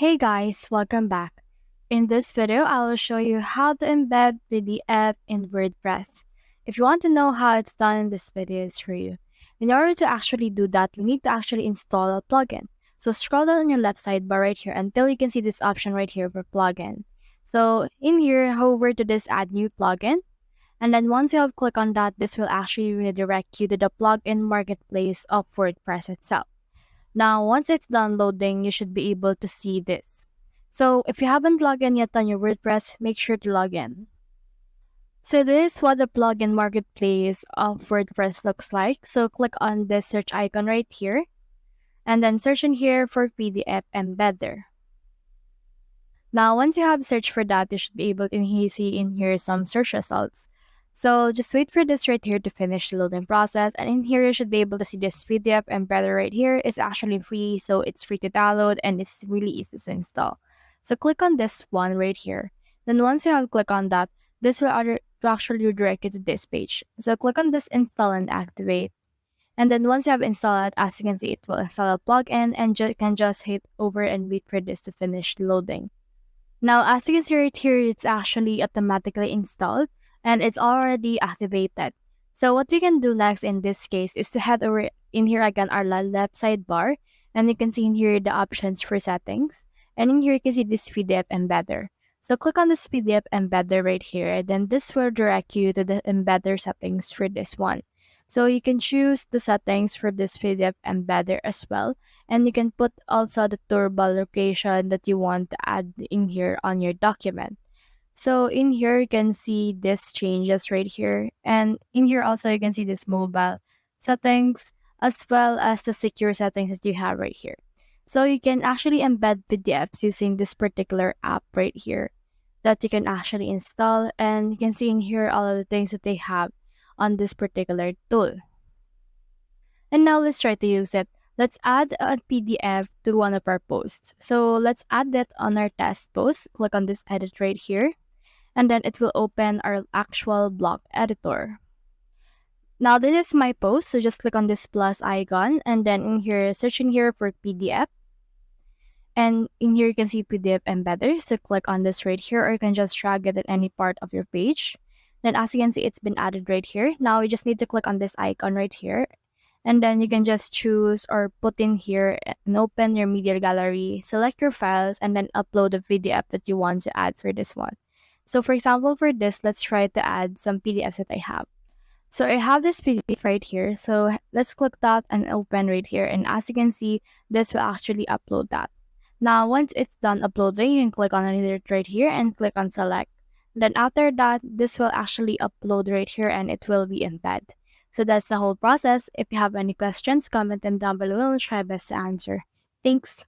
Hey guys, welcome back. In this video, I will show you how to embed PDF in WordPress. If you want to know how it's done in this video, it's for you. In order to actually do that, we need to actually install a plugin. So scroll down on your left sidebar right here until you can see this option right here for plugin. So in here, hover to this add new plugin. And then once you have clicked on that, this will actually redirect you to the plugin marketplace of WordPress itself. Now, once it's done loading, you should be able to see this. So if you haven't logged in yet on your WordPress, make sure to log in. So this is what the plugin marketplace of WordPress looks like. So click on this search icon right here, and then search in here for PDF Embedder. Now, once you have searched for that, you should be able to see in here some search results. So just wait for this right here to finish the loading process. And in here, you should be able to see this PDF Embedder right here is actually free. So it's free to download and it's really easy to install. So click on this one right here. Then once you have clicked on that, this will actually redirect you to this page. So click on this install and activate. And then once you have installed it, as you can see, it will install a plugin and you can just hit over and wait for this to finish loading. Now, as you can see right here, it's actually automatically installed and it's already activated. So what we can do next in this case is to head over in here again our left sidebar, and you can see in here the options for settings. And in here you can see this PDF embedder. So click on this PDF embedder right here, then this will direct you to the embedder settings for this one. So you can choose the settings for this PDF embedder as well. And you can put also the toolbar location that you want to add in here on your document. So in here, you can see these changes right here. And in here also, you can see this mobile settings as well as the secure settings that you have right here. So you can actually embed PDFs using this particular app right here that you can actually install. And you can see in here all of the things that they have on this particular tool. And now let's try to use it. Let's add a PDF to one of our posts. So let's add that on our test post. Click on this edit right here, and then it will open our actual block editor. Now this is my post, so just click on this plus icon, and then in here, search in here for PDF. And in here you can see PDF embedder, so click on this right here, or you can just drag it at any part of your page. Then as you can see, it's been added right here. Now you just need to click on this icon right here, and then you can just choose or put in here and open your media gallery, select your files, and then upload the PDF that you want to add for this one. So for example, for this, let's try to add some PDFs that I have. So I have this PDF right here. So let's click that and open right here. And as you can see, this will actually upload that. Now, once it's done uploading, you can click on it right here and click on select. Then after that, this will actually upload right here and it will be embed. So that's the whole process. If you have any questions, comment them down below and I'll try best to answer. Thanks.